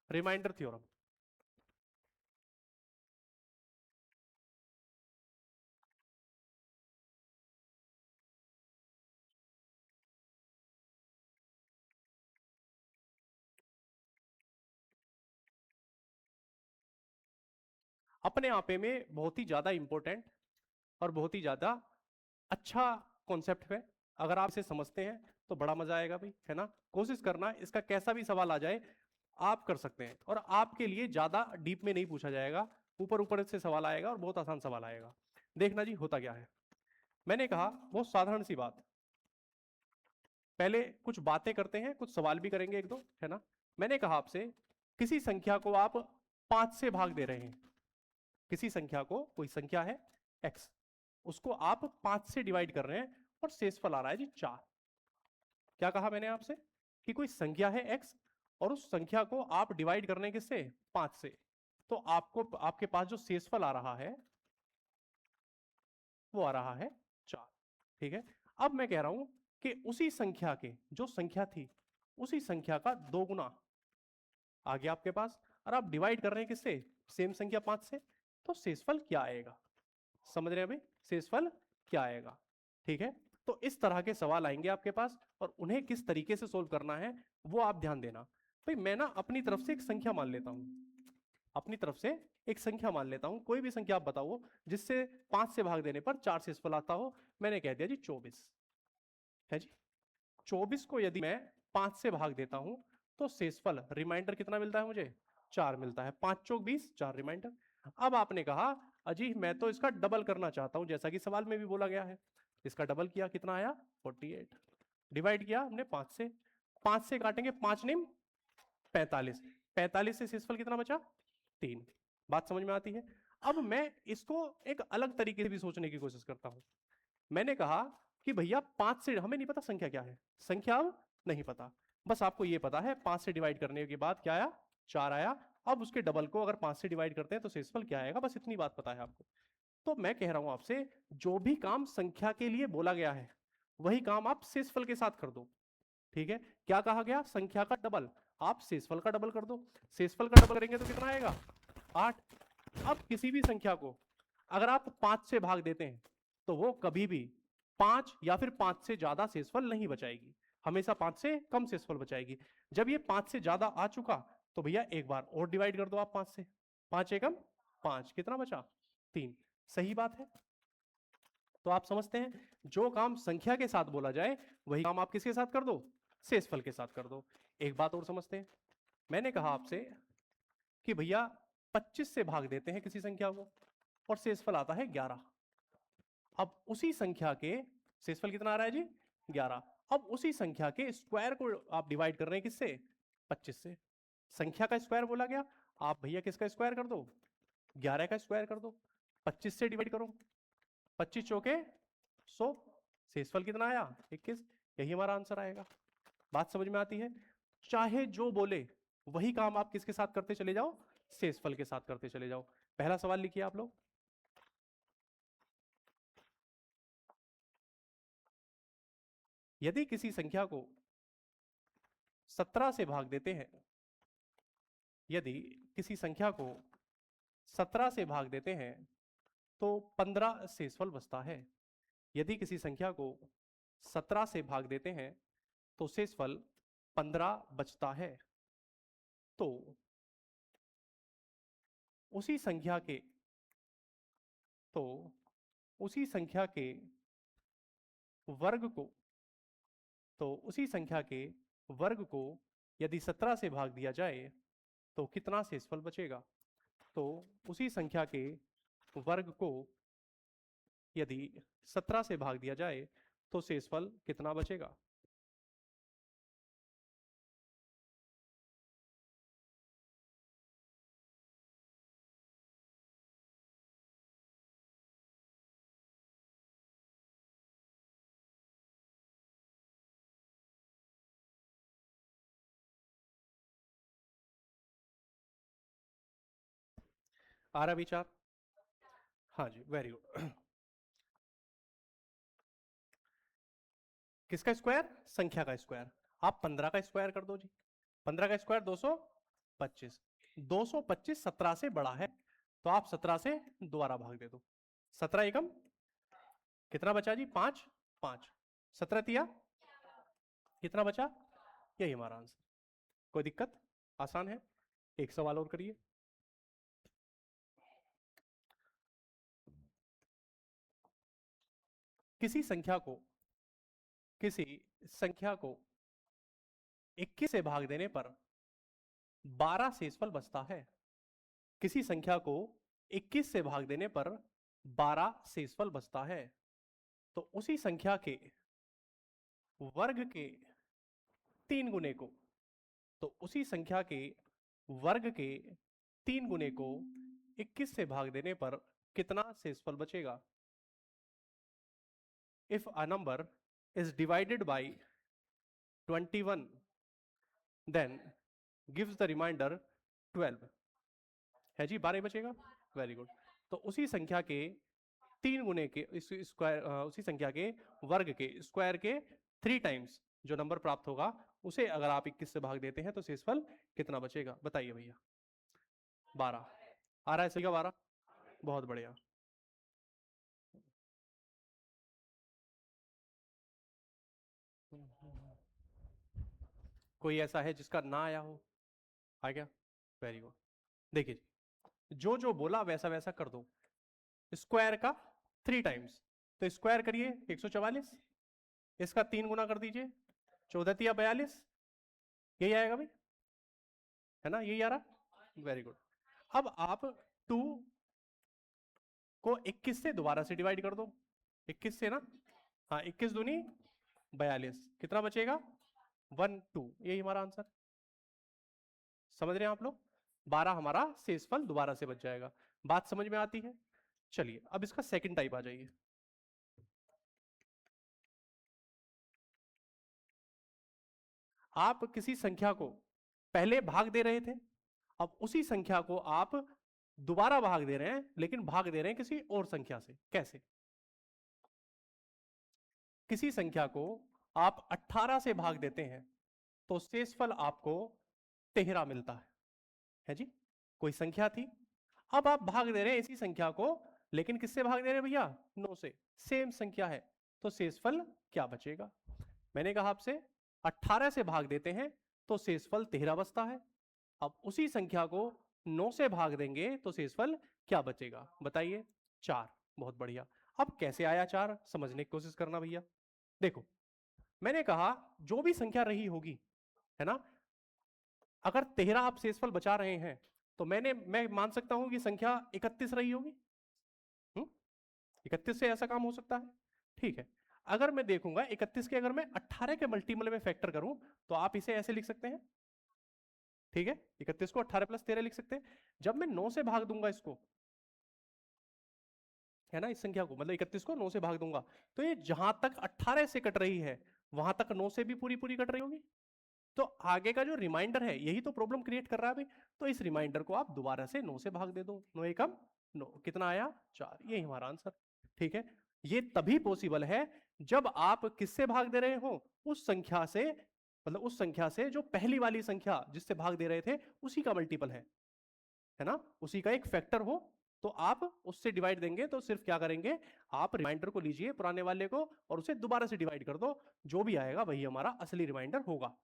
Remainder theorem. अपने आपे में बहुत ही ज्यादा इंपॉर्टेंट और बहुत ही ज्यादा अच्छा कॉन्सेप्ट है। अगर आप इसे समझते हैं तो बड़ा मजा आएगा भाई, है ना। कोशिश करना, इसका कैसा भी सवाल आ जाए आप कर सकते हैं, और आपके लिए ज्यादा डीप में नहीं पूछा जाएगा, ऊपर ऊपर से सवाल आएगा और बहुत आसान सवाल आएगा। देखना जी होता क्या है। मैंने कहा बहुत साधारण सी बात, पहले कुछ बातें करते हैं, कुछ सवाल भी करेंगे एक दो, है ना। मैंने कहा आपसे किसी संख्या को आप 5 से भाग दे रहे हैं। किसी संख्या को, कोई संख्या है x, उसको आप 5 से डिवाइड कर रहे हैं और शेषफल आ रहा है जी 4। क्या कहा मैंने आपसे कि कोई संख्या है x और उस संख्या को आप डिवाइड कर रहे हैं किससे, 5 से, तो आपको आपके पास जो शेषफल आ रहा है वो आ रहा है 4। ठीक है। अब मैं कह रहा हूं कि उसी संख्या के, जो संख्या थी उसी संख्या का 2 गुना आ गया आपके पास, और आप डिवाइड कर रहे हैं किससे, सेम संख्या 5 से, तो शेषफल क्या आएगा। समझ रहे हैं अभी, शेषफल क्या आएगा। ठीक है। तो इस तरह के सवाल आएंगे आपके पास, और उन्हें किस तरीके से सोल्व करना है वो आप ध्यान देना। भाई मैं ना अपनी तरफ से एक संख्या मान लेता हूं, अपनी तरफ से एक संख्या मान लेता हूं, कोई भी संख्या आप बताओ जिससे 5 से भाग देने पर 4 शेषफल आता हो। मैंने कह दिया जी 24 है जी। 24 को यदि मैं 5 से भाग देता हूं तो शेषफल रिमाइंडर कितना मिलता है मुझे, 4 मिलता है। 5 चौक 20, 4 रिमाइंडर। अब आपने कहा अजी मैं तो इसका डबल करना चाहता हूं, जैसा कि सवाल में भी बोला गया है। इसका डबल किया, कितना आया 48। डिवाइड किया हमने 5 से, 5 से काटेंगे 5 निम 45, 45 से शेषफल कितना बचा 3। बात समझ में आती है। अब मैं इसको एक अलग तरीके से भी सोचने की कोशिश करता हूं। मैंने कहा कि भैया 5 से, हमें नहीं पता संख्या क्या है, संख्या अब नहीं पता, बस आपको ये पता है 5 से डिवाइड करने के बाद क्या आया, 4 आया। अब उसके डबल को अगर 5 से डिवाइड करते हैं तो शेषफल क्या आएगा, बस इतनी बात पता है आपको। तो मैं कह रहा हूं आपसे, जो भी काम संख्या के लिए बोला गया है वही काम आप शेषफल के साथ कर दो। ठीक है। क्या कहा गया, संख्या का डबल, आप शेषफल का डबल कर दो। शेषफल का डबल करेंगे तो कितना आएगा 8। अब किसी भी संख्या को अगर आप 5 से भाग देते हैं तो वो कभी भी 5 या फिर 5 से ज्यादा शेषफल नहीं बचाएगी, हमेशा 5 से कम शेषफल बचाएगी। जब ये 5 से ज्यादा आ चुका तो भैया एक बार और डिवाइड कर दो आप 5 से, 5 एकम 5, कितना बचा 3। सही बात है। तो आप समझते हैं, जो काम संख्या के साथ बोला जाए वही काम आप किसके साथ कर दो, शेषफल के साथ कर दो। एक बात और समझते हैं, मैंने कहा आपसे कि भैया 25 से भाग देते हैं किसी संख्या को और शेषफल आता है 11। अब उसी संख्या के शेषफल कितना आ रहा है जी 11। अब उसी संख्या के स्क्वायर को आप डिवाइड कर रहे हैं किससे, 25 से। संख्या का स्क्वायर बोला गया, आप भैया किसका स्क्वायर कर दो, 11 का स्क्वायर कर दो, 25 से डिवाइड करो, 25 चौके 100, शेषफल कितना आया 21। यही हमारा आंसर आएगा। बात समझ में आती है। चाहे जो बोले वही काम आप किसके साथ करते चले जाओ, शेषफल के साथ करते चले जाओ। पहला सवाल लिखिए आप लोग, यदि किसी संख्या को 17 से भाग देते हैं, यदि किसी संख्या को 17 से भाग देते हैं तो 15 शेषफल बचता है। यदि किसी संख्या को 17 से भाग देते हैं तो शेषफल 15 बचता है। तो उसी संख्या के, तो उसी संख्या के वर्ग को, तो उसी संख्या के वर्ग को यदि 17 से भाग दिया जाए तो कितना शेषफल बचेगा। तो उसी संख्या के वर्ग को यदि 17 से भाग दिया जाए तो शेषफल कितना बचेगा। आ रहा विचार, हाँ जी वेरी गुड। किसका स्क्वायर, संख्या का स्क्वायर। आप 15 का स्क्वायर कर दो जी, 15 का स्क्वायर 200, 25। 225 17 से बड़ा है, तो आप 17 से दोबारा भाग दे दो। 17 एकम कितना बचा जी? 5 5। 17 तिया कितना बचा? यही हमारा आंसर। कोई दिक्कत? आसान है। एक सवाल और करिए। किसी संख्या को 21 से भाग देने पर 12 शेषफल बचता है। किसी संख्या को 21 से भाग देने पर 12 शेषफल बचता है, तो उसी संख्या के वर्ग के 3 गुने को, तो उसी संख्या के वर्ग के 3 गुने को 21 से भाग देने पर कितना शेषफल बचेगा? If a number is divided by 21, then gives the remainder 12। है जी, 12 बचेगा। Very good. तो उसी संख्या के 3 गुने के स्क्वायर, उसी संख्या के वर्ग के स्क्वायर के 3 टाइम्स जो नंबर प्राप्त होगा, उसे अगर आप 21 से भाग देते हैं तो शेषफल कितना बचेगा? बताइए भैया। 12 आ रहा है सही का? 12। बहुत बढ़िया। कोई ऐसा है जिसका ना आया हो? आ गया? Very good. देखिए, जो जो बोला वैसा वैसा कर दो। स्क्वायर का 3 टाइम्स, तो स्क्वायर करिए 144, इसका 3 गुना कर दीजिए 14 तिया 42। यही आएगा भाई, है ना? यही आ रहा। Very good. अब आप 2 को 21 से दोबारा से डिवाइड कर दो। 21 से ना, हाँ, 21 दूनी 42, कितना बचेगा? 1 2। यही हमारा आंसर। समझ रहे हैं आप लोग? 12 हमारा शेषफल दोबारा से बच जाएगा। बात समझ में आती है? चलिए अब इसका सेकंड टाइप आ जाइए। आप किसी संख्या को पहले भाग दे रहे थे, अब उसी संख्या को आप दोबारा भाग दे रहे हैं, लेकिन भाग दे रहे हैं किसी और संख्या से। कैसे? किसी संख्या को आप 18 से भाग देते हैं तो शेषफल आपको 13 मिलता है जी। कोई संख्या थी, अब आप भाग दे रहे हैं इसी संख्या को, लेकिन किससे भाग दे रहे हैं भैया? 9 से। सेम संख्या है, तो शेषफल क्या बचेगा? मैंने कहा आपसे 18 से भाग देते हैं तो शेषफल 13 बचता है। अब उसी संख्या को 9 से भाग देंगे तो शेषफल क्या बचेगा? बताइए। 4। बहुत बढ़िया। अब कैसे आया 4, समझने की कोशिश करना भैया। देखो, मैंने कहा जो भी संख्या रही होगी, है ना, अगर 13 आप शेषफल बचा रहे हैं तो मैं मान सकता हूं कि संख्या 31 रही होगी। 31 से ऐसा काम हो सकता है। ठीक है, अगर मैं देखूंगा 31 के अगर मैं 18 के मल्टीपल में फैक्टर करूं तो आप इसे ऐसे लिख सकते हैं। ठीक है, 31 को 18 + 13 लिख सकते हैं। जब मैं 9 से भाग दूंगा इसको, है ना, इस संख्या को, मतलब 31 को 9 से भाग दूंगा, तो ये जहां तक 18 से कट रही है वहां तक 9 से भी पूरी पूरी कट रही होगी। तो आगे का जो रिमाइंडर है यही तो प्रॉब्लम क्रिएट कर रहा है भाई। तो इस रिमाइंडर को आप दोबारा से 9 से भाग दे दो। 9 एकम 9, कितना आया? 4। यही हमारा आंसर। ठीक है, ये तभी पॉसिबल है जब आप किससे भाग दे रहे हो? उस संख्या से, मतलब उस संख्या से जो पहली वाली संख्या जिससे भाग दे रहे थे उसी का मल्टीपल है ना, उसी का एक फैक्टर हो, तो आप उससे डिवाइड देंगे। तो सिर्फ क्या करेंगे, आप रिमाइंडर को लीजिए पुराने वाले को और उसे दोबारा से डिवाइड कर दो, जो भी आएगा वही हमारा असली रिमाइंडर होगा।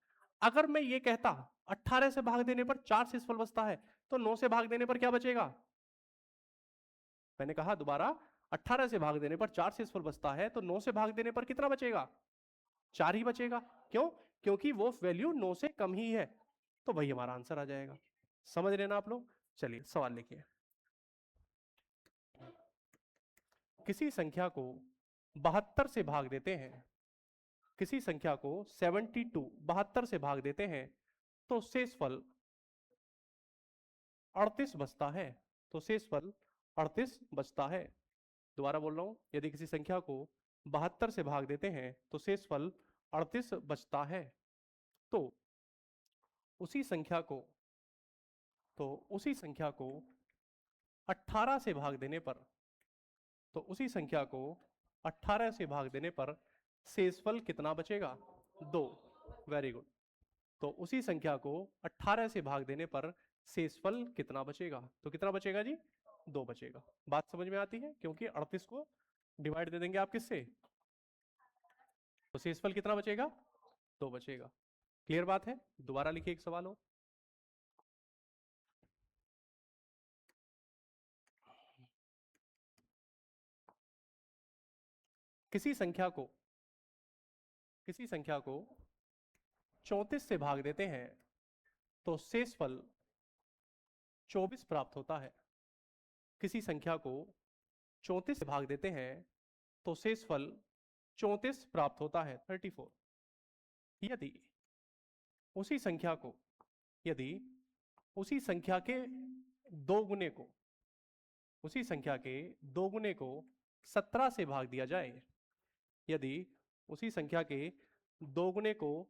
अगर मैं ये कहता 18 से भाग देने पर 4 शेषफल बचता है, तो 9 से भाग देने पर क्या बचेगा? मैंने कहा दोबारा, 18 से भाग देने पर 4 शेषफल बचता है, तो 9 से भाग देने पर कितना बचेगा? 4 ही बचेगा। क्यों? क्योंकि वो वैल्यू 9 से कम ही है, तो वही हमारा आंसर आ जाएगा। समझ रहे ना आप लोग? चलिए सवाल लिखिए। किसी संख्या को 72 से भाग देते हैं, किसी संख्या को 72 से भाग देते हैं तो शेषफल 38 बचता है। तो शेषफल 38 बचता है। दोबारा बोल रहा हूं, यदि किसी संख्या को 72 से भाग देते हैं तो शेषफल 38 बचता है। तो उसी संख्या को तो उसी संख्या को 18 से भाग देने पर, तो उसी संख्या को 18 से भाग देने पर शेषफल कितना बचेगा? 2। Very good. तो उसी संख्या को 18 से भाग देने पर शेषफल कितना बचेगा? तो कितना बचेगा जी? 2 बचेगा। बात समझ में आती है? क्योंकि 38 को डिवाइड दे देंगे आप किससे? तो शेषफल कितना बचेगा? 2 बचेगा। क्लियर बात है? दोबारा लिखिए एक सवाल हो। किसी संख्या को 34 से भाग देते हैं तो शेषफल 24 प्राप्त होता है। किसी संख्या को 34 से भाग देते हैं तो शेषफल 34 प्राप्त होता है, 34। यदि उसी संख्या को यदि उसी संख्या के दो गुने को उसी संख्या के दो गुने को 17 से भाग दिया जाए, यदि उसी संख्या के दो गुने को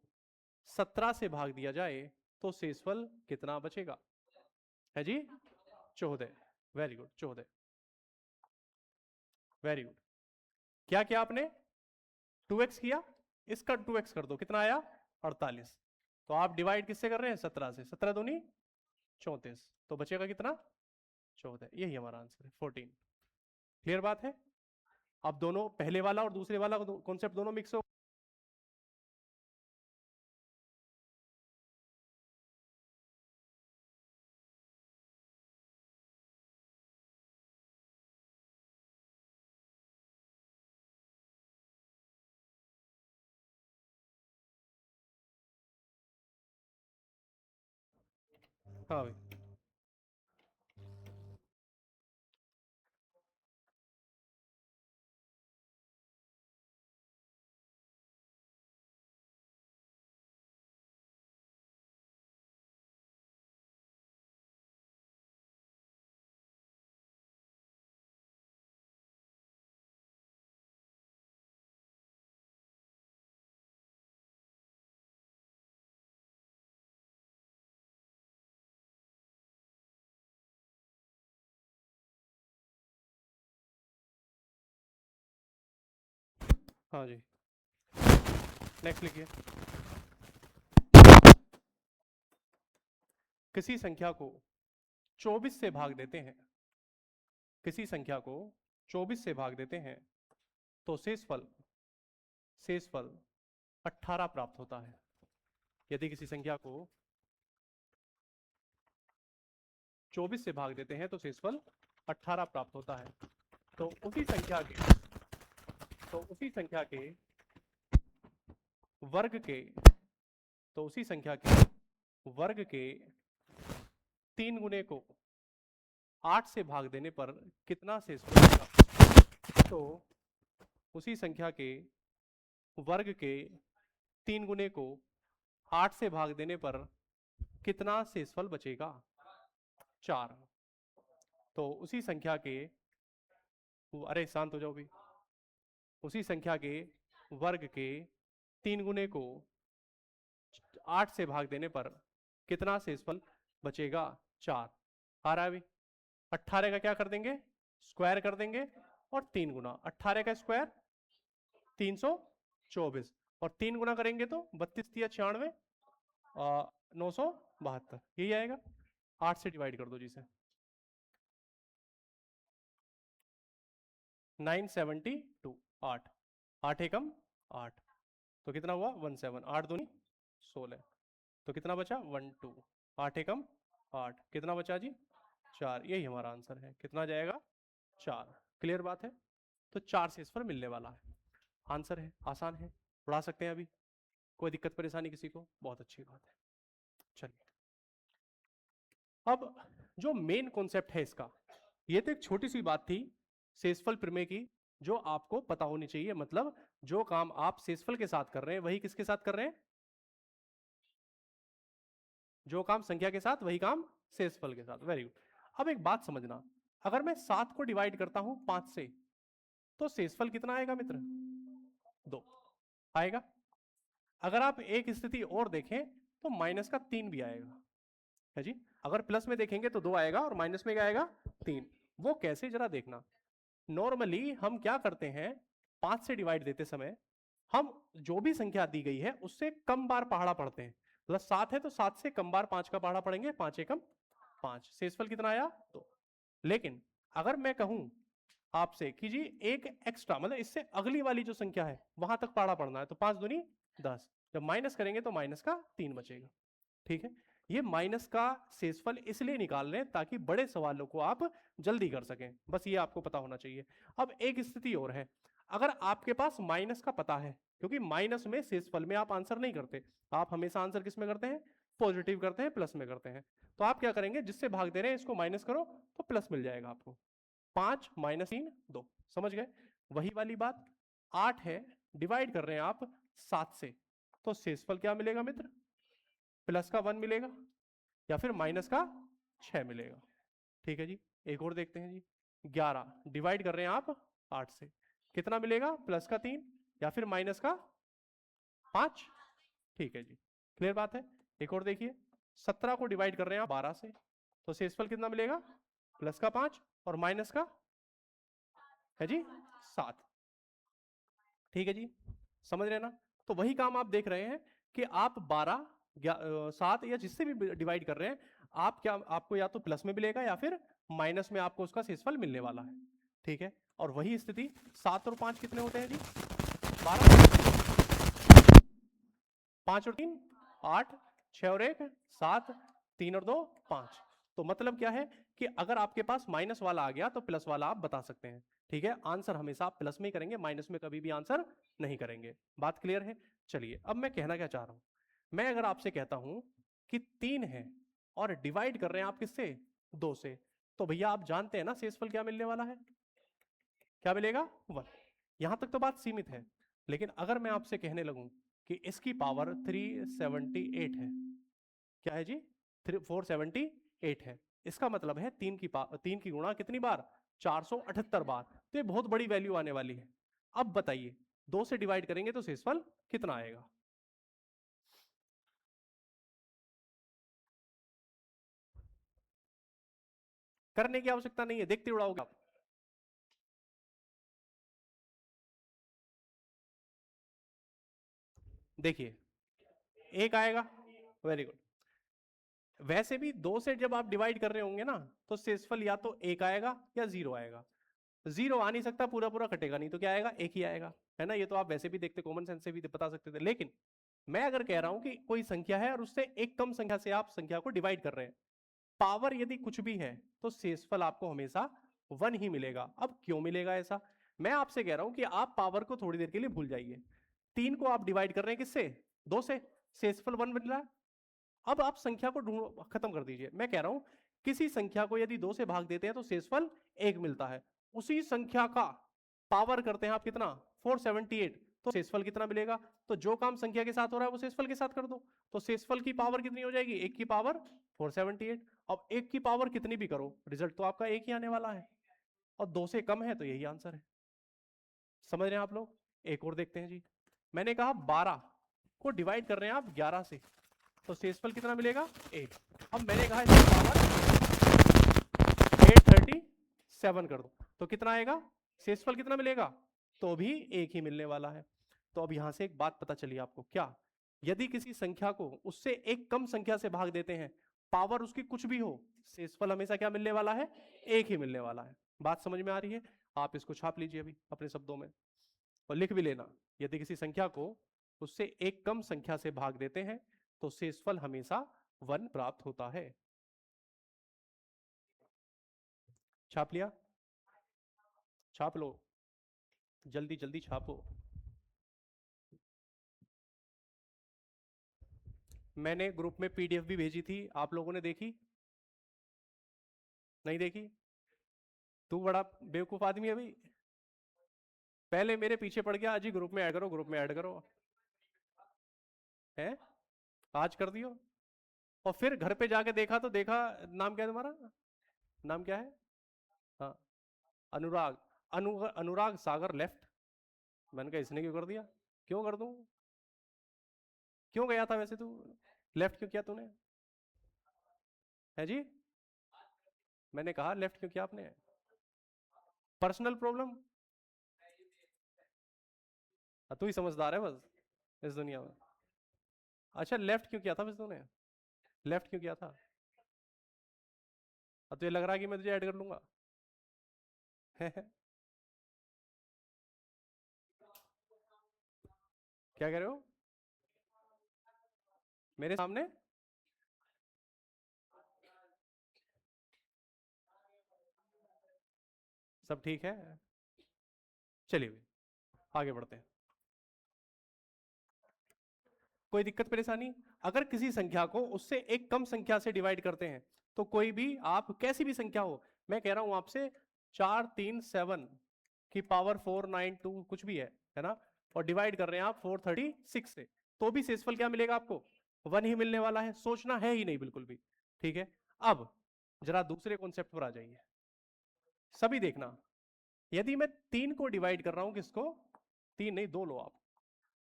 17 से भाग दिया जाए तो शेषफल कितना बचेगा? है जी 14। Very good, 14। Very good. क्या किया आपने? 2x किया, इसका 2x कर दो, कितना आया? 48। तो आप डिवाइड किससे कर रहे हैं? 17 से। 17 दूनी 34, तो बचेगा कितना? 14। यही हमारा आंसर है, 14। क्लियर बात है? अब दोनों, पहले वाला और दूसरे वाला कॉन्सेप्ट दोनों मिक्स हो। हाँ भाई। हाँ जी, नेक्स्ट लिखिए। किसी संख्या को 24 से भाग देते हैं किसी संख्या को 24 से भाग देते हैं तो शेषफल 18 प्राप्त होता है। यदि किसी संख्या को 24 से भाग देते हैं तो शेषफल 18 प्राप्त होता है। तो उसी संख्या के वर्ग के तो उसी संख्या के वर्ग के 3 गुने को 8 से भाग देने पर कितना शेषफल बचेगा? तो उसी संख्या के वर्ग के 3 गुने को 8 से भाग देने पर कितना शेषफल बचेगा? 4। तो उसी संख्या के, अरे शांत हो जाओ भी, उसी संख्या के वर्ग के 3 गुने को 8 से भाग देने पर कितना शेषफल बचेगा? 4। आ रहा है अभी? 18 का क्या कर देंगे? स्क्वायर कर देंगे, और 3 गुना 18 का स्क्वायर 324, और 3 गुना करेंगे तो 32 तिया 96, 972, यही आएगा। 8 से डिवाइड कर दो जिसे। 972, 8, 8 एकम 8, तो कितना हुआ? 17। 8 दूनी 16, तो कितना बचा? 1 2। 8 एकम 8, कितना बचा जी? 4। यही हमारा आंसर है। कितना जाएगा? 4। क्लियर बात है? तो 4 शेषफल मिलने वाला है। आंसर है, आसान है, पढ़ा सकते हैं अभी। कोई दिक्कत परेशानी किसी को? बहुत अच्छी बात है। चलिए, अब जो मेन कॉन्सेप्ट है इसका, ये तो एक छोटी सी बात थी शेषफल प्रमेय की, जो आपको पता होनी चाहिए। मतलब जो काम आप शेषफल के साथ कर रहे हैं वही किसके साथ कर रहे हैं? जो काम संख्या के साथ वही काम शेषफल के साथ। Very good. अब एक बात समझना, अगर मैं 7 को डिवाइड करता हूं 5 से, तो शेषफल कितना आएगा मित्र? 2 आएगा। अगर आप एक स्थिति और देखें तो माइनस का 3 भी आएगा, है जी। अगर प्लस में देखेंगे तो 2 आएगा, और माइनस में क्या आएगा? 3। वो कैसे, जरा देखना। नॉर्मली हम क्या करते हैं, 5 से डिवाइड देते समय हम जो भी संख्या दी गई है उससे कम बार पहाड़ा पढ़ते हैं। मतलब 7 है तो 7 से कम बार 5 का पहाड़ा पढ़ेंगे, 5 एकम 5, शेषफल कितना आया 2। लेकिन अगर मैं कहूं आपसे कि जी एक एक्स्ट्रा, मतलब इससे अगली वाली जो संख्या है वहां तक पहाड़ा पढ़ना है, तो 5 दूनी 10, जब माइनस करेंगे तो माइनस का 3 बचेगा। ठीक है, ये माइनस का शेषफल इसलिए निकाल रहे हैं ताकि बड़े सवालों को आप जल्दी कर सकें, बस ये आपको पता होना चाहिए। अब एक स्थिति और है, अगर आपके पास माइनस का पता है, क्योंकि माइनस में शेषफल में आप आंसर नहीं करते, आप हमेशा आंसर किस में करते हैं, पॉजिटिव करते हैं, प्लस में करते हैं। तो आप क्या करेंगे, जिससे भाग दे रहे हैं इसको माइनस करो तो प्लस मिल जाएगा आपको। 5 माइनस 3 2, समझ गए। वही वाली बात, 8 है, डिवाइड कर रहे हैं आप 7 से, तो शेषफल क्या मिलेगा मित्र, प्लस का 1 मिलेगा या फिर माइनस का 6 मिलेगा। ठीक है जी, एक और देखते हैं जी, 11 डिवाइड कर रहे हैं आप 8 से, कितना मिलेगा, प्लस का 3 या फिर माइनस का 5। ठीक है जी, क्लियर बात है। एक और देखिए, 17 को डिवाइड कर रहे हैं आप 12 से, तो शेषफल कितना मिलेगा, प्लस का 5 और माइनस का है जी 7। ठीक है जी, समझ रहे हैं ना। तो वही काम आप देख रहे हैं कि आप 12 7 या जिससे भी डिवाइड कर रहे हैं, आप क्या, आपको या तो प्लस में मिलेगा या फिर माइनस में आपको उसका शेषफल मिलने वाला है। ठीक है, और वही स्थिति 7 और 5 कितने होते हैं जी, 12, 5 और 3 8, 6 और 1 7, 3 और 2 5। तो मतलब क्या है कि अगर आपके पास माइनस वाला आ गया तो प्लस वाला आप बता सकते हैं। ठीक है, आंसर हमेशा आप प्लस में ही करेंगे, माइनस में कभी भी आंसर नहीं करेंगे। बात क्लियर है। चलिए, अब मैं कहना क्या चाह रहा हूं, मैं अगर आपसे कहता हूं कि 3 है और डिवाइड कर रहे हैं आप किससे, 2 से, तो भैया आप जानते हैं ना शेषफल क्या मिलने वाला है, क्या मिलेगा 1। यहां तक तो बात सीमित है, लेकिन अगर मैं आपसे कहने लगूं कि इसकी पावर 378 है, क्या है जी, 478 है, इसका मतलब है 3 की गुणा कितनी बार, 478 बार, तो ये बहुत बड़ी वैल्यू आने वाली है। अब बताइए 2 से डिवाइड करेंगे तो शेषफल कितना आएगा, करने की आवश्यकता नहीं है, देखते उड़ाओगे आप। देखिए, एक आएगा, वेरी गुड। वैसे भी 2 से जब आप डिवाइड कर रहे होंगे ना, तो शेषफल या तो 1 आएगा या 0 आएगा। 0 आ नहीं सकता, पूरा पूरा कटेगा नहीं, तो क्या आएगा, 1 ही आएगा, है ना। ये तो आप वैसे भी देखते, कॉमन सेंस से भी बता सकते थे। लेकिन मैं अगर कह रहा हूं कि कोई संख्या है और उससे एक कम संख्या से आप संख्या को डिवाइड कर रहे हैं, पावर यदि कुछ भी है तो शेषफल आपको हमेशा 1 ही मिलेगा। अब क्यों मिलेगा ऐसा, मैं आपसे कह रहा हूं कि आप पावर को थोड़ी देर के लिए भूल जाइए। 3 को आप डिवाइड कर रहे हैं किससे, 2 से, शेषफल 1 मिल रहा है। अब आप संख्या को ढूंढ खत्म कर दीजिए। मैं कह रहा हूं किसी संख्या को यदि 2 से भाग देते हैं तो शेषफल 1 मिलता है, उसी संख्या का पावर करते हैं आप कितना, 478, तो शेषफल कितना मिलेगा। तो जो काम संख्या के साथ हो रहा है वो शेषफल के साथ कर दो, तो शेषफल की पावर कितनी हो जाएगी, 1 की पावर 478। अब 1 की पावर कितनी भी करो, रिजल्ट तो आपका 1 ही आने वाला है, और 2 से कम है तो यही आंसर है। समझ रहे हैं आप लोग। एक और देखते हैं जी, मैंने कहा 12 को डिवाइड कर रहे हैं आप 11 से, तो शेषफल कितना मिलेगा, 8। अब मैंने कहा इसकी पावर 837 कर दो, तो कितना आएगा, शेषफल कितना मिलेगा, तो भी 1 ही मिलने वाला है। तो अब यहां से एक बात पता चली आपको, क्या, यदि किसी संख्या को उससे एक कम संख्या से भाग देते हैं, पावर उसकी कुछ भी हो, शेषफल हमेशा क्या मिलने वाला है, 1 ही मिलने वाला है। बात समझ में आ रही है। आप इसको छाप लीजिए अभी अपने शब्दों में और लिख भी लेना, यदि किसी संख्या को उससे एक कम संख्या से भाग देते हैं तो शेषफल हमेशा 1 प्राप्त होता है। छाप लिया, छाप लो, जल्दी जल्दी छापो। मैंने ग्रुप में पीडीएफ भी भेजी थी, आप लोगों ने देखी, नहीं देखी। तू बड़ा बेवकूफ आदमी है भाई, पहले मेरे पीछे पड़ गया, आज ही ग्रुप में ऐड करो, ग्रुप में ऐड करो, है, आज कर दियो। और फिर घर पे जाके देखा तो देखा, नाम क्या है तुम्हारा, नाम क्या है, हाँ, अनुराग, अनुराग सागर लेफ्ट। मैंने कहा इसने क्यों कर दिया, क्यों कर दूं, क्यों गया था वैसे तू, लेफ्ट क्यों किया तूने, है जी, मैंने कहा लेफ्ट क्यों किया आपने, पर्सनल प्रॉब्लम। तू ही समझदार है बस इस दुनिया में। अच्छा लेफ्ट क्यों किया था वैसे तूने? लेफ्ट क्यों किया था? अब तो ये लग रहा है कि मैं तुझे ऐड कर लूंगा। क्या कह रहे हो मेरे सामने? सब ठीक है? चलिए भाई, आगे बढ़ते हैं। कोई दिक्कत परेशानी? अगर किसी संख्या को उससे एक कम संख्या से डिवाइड करते हैं, तो कोई भी आप कैसी भी संख्या हो, मैं कह रहा हूं आपसे 437 की पावर 492 कुछ भी है ना, और डिवाइड कर रहे हैं आप 436 से, तो भी शेषफल क्या मिलेगा आपको? 1 ही मिलने वाला है, सोचना है ही नहीं बिल्कुल भी। ठीक है। अब जरा दूसरे कॉन्सेप्ट पर आ जाइए, सभी देखना। यदि मैं 3 को डिवाइड कर रहा हूं, किसको? 3 नहीं, 2 लो आप।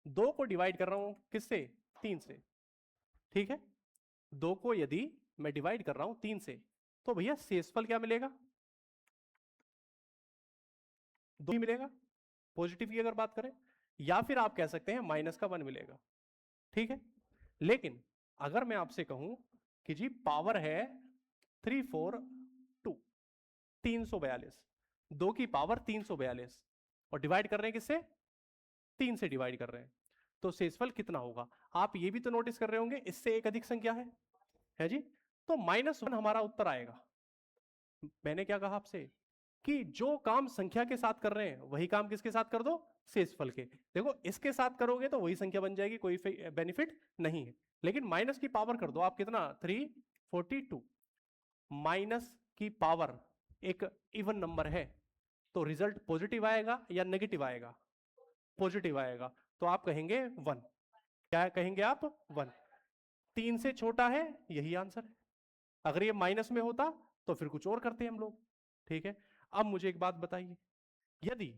2 को डिवाइड कर रहा हूं किससे? 3 से। ठीक है। 2 को यदि मैं डिवाइड कर रहा हूं 3 से, तो भैया शेषफल क्या मिलेगा? 2 ही मिलेगा, पॉजिटिव की अगर बात करें, या फिर आप कह सकते हैं माइनस का 1 मिलेगा। ठीक है। लेकिन अगर मैं आपसे कहूं कि जी पावर है 342, 342, 2 की पावर 342, और डिवाइड कर रहे हैं किससे? 3 से डिवाइड कर रहे हैं, तो शेषफल कितना होगा? आप ये भी तो नोटिस कर रहे होंगे इससे एक अधिक संख्या है जी, तो -1 हमारा उत्तर आएगा। मैंने क्या कहा आपसे कि जो काम संख्या के साथ कर रहे हैं वही काम किसके साथ कर दो? शेषफल के। देखो इसके साथ करोगे तो वही संख्या बन जाएगी, कोई बेनिफिट नहीं है। लेकिन माइनस की पावर कर दो आप, कितना? 342। माइनस की पावर एक इवन नंबर है, तो रिजल्ट पॉजिटिव आएगा या नेगेटिव आएगा? पॉजिटिव आएगा, तो आप कहेंगे 1। क्या कहेंगे आप? 1। 3 से छोटा है, यही आंसर है। अगर ये माइनस में होता तो फिर कुछ और करते हम लोग। ठीक है। अब मुझे एक बात बताइए, यदि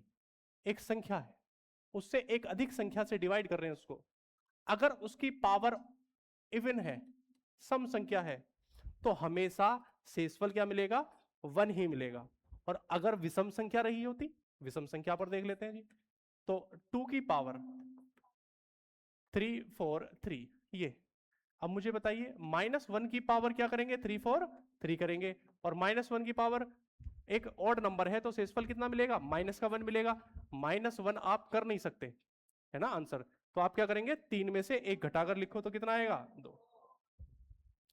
एक संख्या है, उससे एक अधिक संख्या से डिवाइड कर रहे हैं उसको, अगर उसकी पावर इवन है, सम संख्या है, तो हमेशा शेषफल क्या मिलेगा? 1 ही मिलेगा। और अगर विषम संख्या रही होती, विषम संख्या पर देख लेते हैं जी, तो 2 की पावर 343, ये। अब मुझे बताइए -1 की पावर क्या करेंगे? 343 करेंगे, और -1 की पावर एक ऑड नंबर है, तो शेषफल कितना मिलेगा? माइनस का 1 मिलेगा। -1 आप कर नहीं सकते, है ना आंसर, तो आप क्या करेंगे? 3 में से 1 घटाकर लिखो तो कितना आएगा? 2।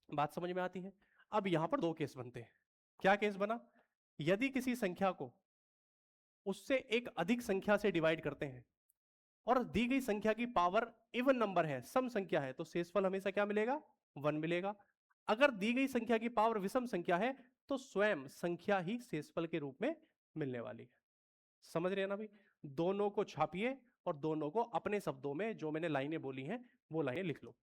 बात समझ में आती है? अब यहां पर 2 केस बनते हैं। क्या केस बना? यदि किसी संख्या को उससे एक अधिक संख्या से डिवाइड करते हैं, और दी गई संख्या की पावर इवन नंबर है, सम संख्या है, तो शेषफल हमेशा क्या मिलेगा? 1 मिलेगा। अगर दी गई संख्या की पावर विषम संख्या है, तो स्वयं संख्या ही शेषफल के रूप में मिलने वाली है। समझ रहे हैं ना भाई? दोनों को छापिए और दोनों को अपने शब्दों में, जो मैंने लाइनें बोली हैं वो लाइनें लिख लो।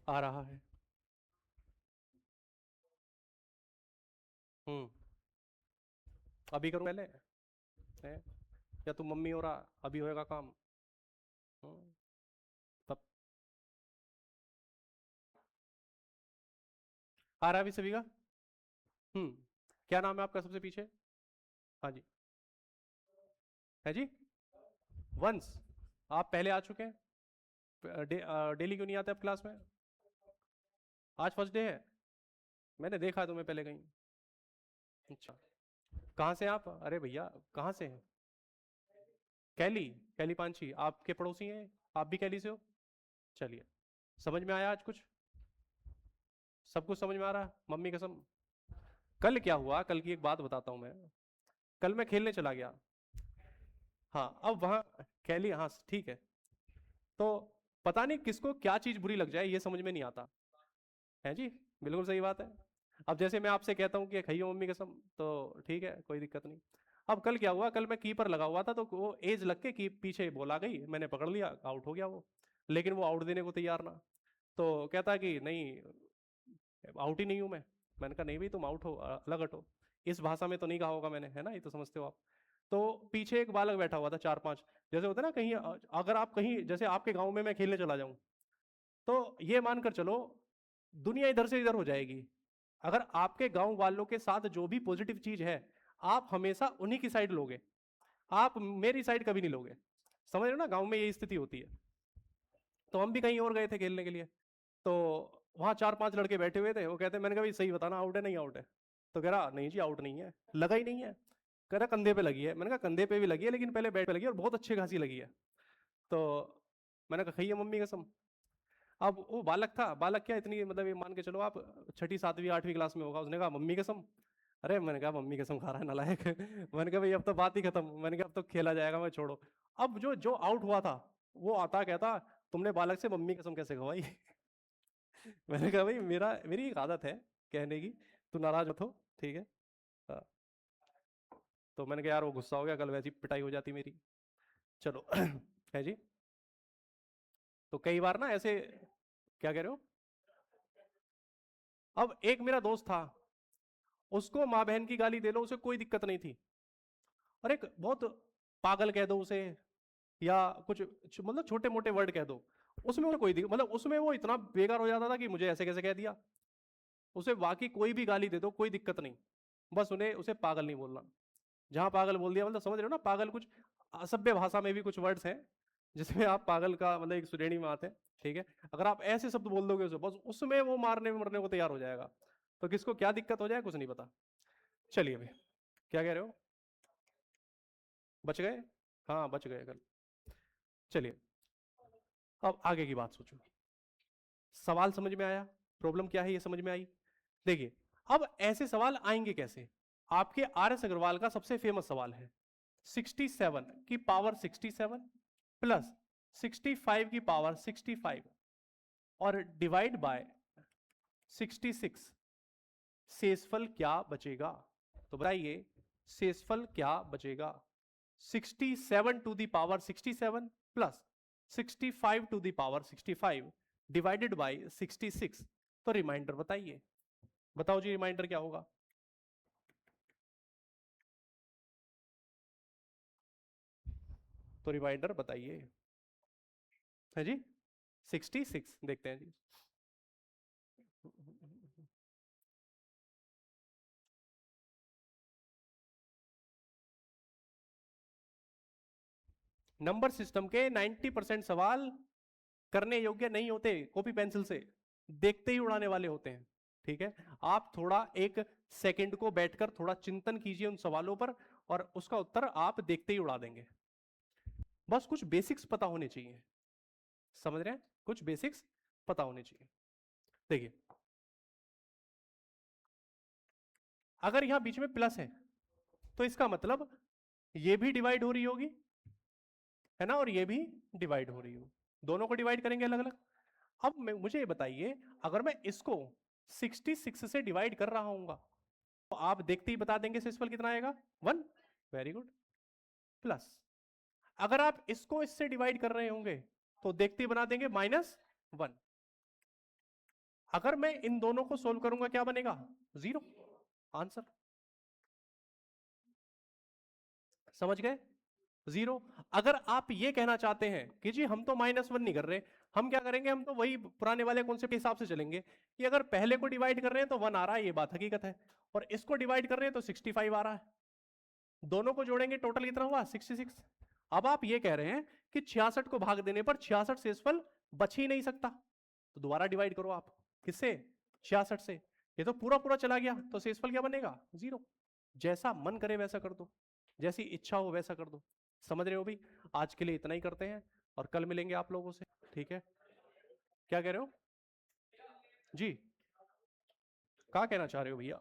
आ रहा है। हम्म। अभी करूं पहले है? या तू मम्मी हो रहा, अभी होएगा काम? हम्म, तब आ रहा है अभी सभी का? हम्म। क्या नाम है आपका सबसे पीछे? हाँ जी। है जी? वंश। आप पहले आ चुके हैं, डेली क्यों नहीं आते आप क्लास में? आज फर्स्ट डे है? मैंने देखा है तुम्हें पहले कहीं। अच्छा। कहाँ से आप? अरे भैया कहाँ से हैं? कैली? कैली पांची आपके पड़ोसी हैं? आप भी कैली से हो? चलिए। समझ में आया आज कुछ? सब कुछ समझ में आ रहा है? मम्मी कसम। कल क्या हुआ, कल की एक बात बताता हूँ मैं। कल मैं खेलने चला गया। हाँ, अब वहाँ कैली, हाँ ठीक है। तो पता नहीं किसको क्या चीज बुरी लग जाए, ये समझ में नहीं आता है जी। बिल्कुल सही बात है। अब जैसे मैं आपसे कहता हूँ कि खाइयो मम्मी कसम, तो ठीक है, कोई दिक्कत नहीं। अब कल क्या हुआ, कल मैं कीपर लगा हुआ था, तो वो एज लग के की पीछे बॉल आ गई, मैंने पकड़ लिया, आउट हो गया वो। लेकिन वो आउट देने को तैयार ना। तो कहता कि नहीं, आउट ही नहीं हूं मैं। मैंने कहा नहीं भाई, तुम आउट हो, अलग हटो। इस भाषा में तो नहीं कहा होगा मैंने, है ना, ये तो समझते हो आप। तो पीछे एक बालक बैठा हुआ था, 4-5, जैसे होता है ना कहीं, अगर आप कहीं जैसे आपके गांव में मैं खेलने चला जाऊं, तो ये मानकर चलो दुनिया इधर से इधर हो जाएगी। अगर आपके गांव वालों के साथ जो भी पॉजिटिव चीज है, आप हमेशा उन्हीं की साइड लोगे, आप मेरी साइड कभी नहीं लोगे। समझ रहे हो ना, गांव में ये स्थिति होती है। तो हम भी कहीं और गए थे खेलने के लिए, तो वहां 4-5 लड़के बैठे हुए थे, वो कहते, मैंने कहा भाई सही बताना, आउट है नहीं आउट है? तो कह रहा नहीं जी आउट नहीं है, लगा ही नहीं है। कह रहा कंधे पे लगी है। मैंने कहा कंधे पे भी लगी है, लेकिन पहले बैट पे लगी है और बहुत अच्छी खासी लगी है। तो मैंने कहा खाइए मम्मी कसम। अब वो बालक था, बालक क्या इतनी, मतलब ये मान के चलो आप 6ठी 7वीं 8वीं क्लास में होगा, उसने कहा मम्मी कसम। अरे मैंने कहा मम्मी कसम खा रहा है नालायक। मैंने कहा भाई अब तो बात ही खत्म, मैंने कहा अब तो खेला जाएगा, मैं छोड़ो। अब जो जो आउट हुआ था, वो आता कहता तुमने बालक से मम्मी कसम कैसे खवाई? मैंने कहा भाई मेरी एक आदत है कहने की, तू नाराज मत हो, ठीक है। हाँ, तो मैंने कहा यार वो गुस्सा हो गया, कल वैसी पिटाई हो जाती मेरी। चलो। है जी। तो कई बार ना ऐसे, क्या कह रहे हो? अब एक मेरा दोस्त था, उसको माँ बहन की गाली दे लो, उसे कोई दिक्कत नहीं थी। और एक बहुत पागल कह दो उसे, या कुछ मतलब छोटे मोटे वर्ड कह दो, उसमें उसे कोई दिक्कत, मतलब उसमें वो इतना बेकार हो जाता था कि मुझे ऐसे कैसे कह दिया। उसे बाकी कोई भी गाली दे दो कोई दिक्कत नहीं, बस उन्हें उसे पागल नहीं बोलना। जहां पागल बोल दिया, मतलब समझ रहे हो ना, पागल कुछ असभ्य भाषा में भी कुछ वर्ड्स हैं जिसमें आप पागल का मतलब एक श्रेणी में आते हैं, ठीक है। अगर आप ऐसे शब्द बोल दोगे उसे, बस उसमें वो मारने मरने को तैयार हो जाएगा। तो किसको क्या दिक्कत हो जाए कुछ नहीं पता। चलिए भाई, क्या कह रहे हो? बच गए? हाँ बच गए कल। चलिए, अब आगे की बात सोचो। सवाल समझ में आया? प्रॉब्लम क्या है ये समझ में आई? देखिए, अब ऐसे सवाल आएंगे कैसे? आपके आर एस अग्रवाल का सबसे फेमस सवाल है, 67 की पावर 67 प्लस 65 की पावर 65 और डिवाइड बाय 66, शेषफल क्या बचेगा? तो बताइए, शेषफल क्या बचेगा? 67 to the power 67 plus 65 to the power 65 divided by 66। तो रिमाइंडर बताइए, बताओ जी रिमाइंडर क्या होगा? तो रिमाइंडर बताइए। है जी, 66 देखते हैं जी। नंबर सिस्टम के 90% सवाल करने योग्य नहीं होते, कॉपी पेंसिल से देखते ही उड़ाने वाले होते हैं, ठीक है। आप थोड़ा एक सेकंड को बैठकर थोड़ा चिंतन कीजिए उन सवालों पर, और उसका उत्तर आप देखते ही उड़ा देंगे। बस कुछ बेसिक्स पता होने चाहिए, समझ रहे हैं? कुछ बेसिक्स पता होने चाहिए। देखिए, अगर यहां बीच में प्लस है, तो इसका मतलब ये भी डिवाइड हो रही होगी, है ना, और ये भी डिवाइड हो रही होगी, दोनों को डिवाइड करेंगे अलग अलग। अब मुझे ये बताइए, अगर मैं इसको 66 से डिवाइड कर रहा हूँ, तो आप देखते ही बता देंगे शेषफल कितना आएगा, 1। Very good. प्लस अगर आप इसको इससे डिवाइड कर रहे होंगे, तो देखते ही बना देंगे -1। अगर मैं इन दोनों को सोल्व करूंगा क्या बनेगा? 0 आंसर। समझ गए? 0। अगर आप ये कहना चाहते हैं कि जी हम तो -1 नहीं कर रहे, हम क्या करेंगे, हम तो वही पुराने वाले कॉन्सेप्ट के हिसाब से चलेंगे कि अगर पहले को डिवाइड कर रहे हैं तो 1 आ रहा है, ये बात हकीकत है, और इसको डिवाइड कर रहे हैं तो 65 आ रहा है, दोनों को जोड़ेंगे टोटल कितना हुआ? 66। अब आप ये कह रहे हैं कि 66 को भाग देने पर 66 शेषफल बच ही नहीं सकता, तो दोबारा डिवाइड करो आप। किससे? 66 से। ये तो पूरा पूरा चला गया, तो शेषफल क्या बनेगा? 0। जैसा मन करे वैसा कर दो, जैसी इच्छा हो वैसा कर दो। समझ रहे हो भी? आज के लिए इतना ही करते हैं, और कल मिलेंगे आप लोगों से, ठीक है। क्या कह रहे हो जी? क्या कहना चाह रहे हो भैया?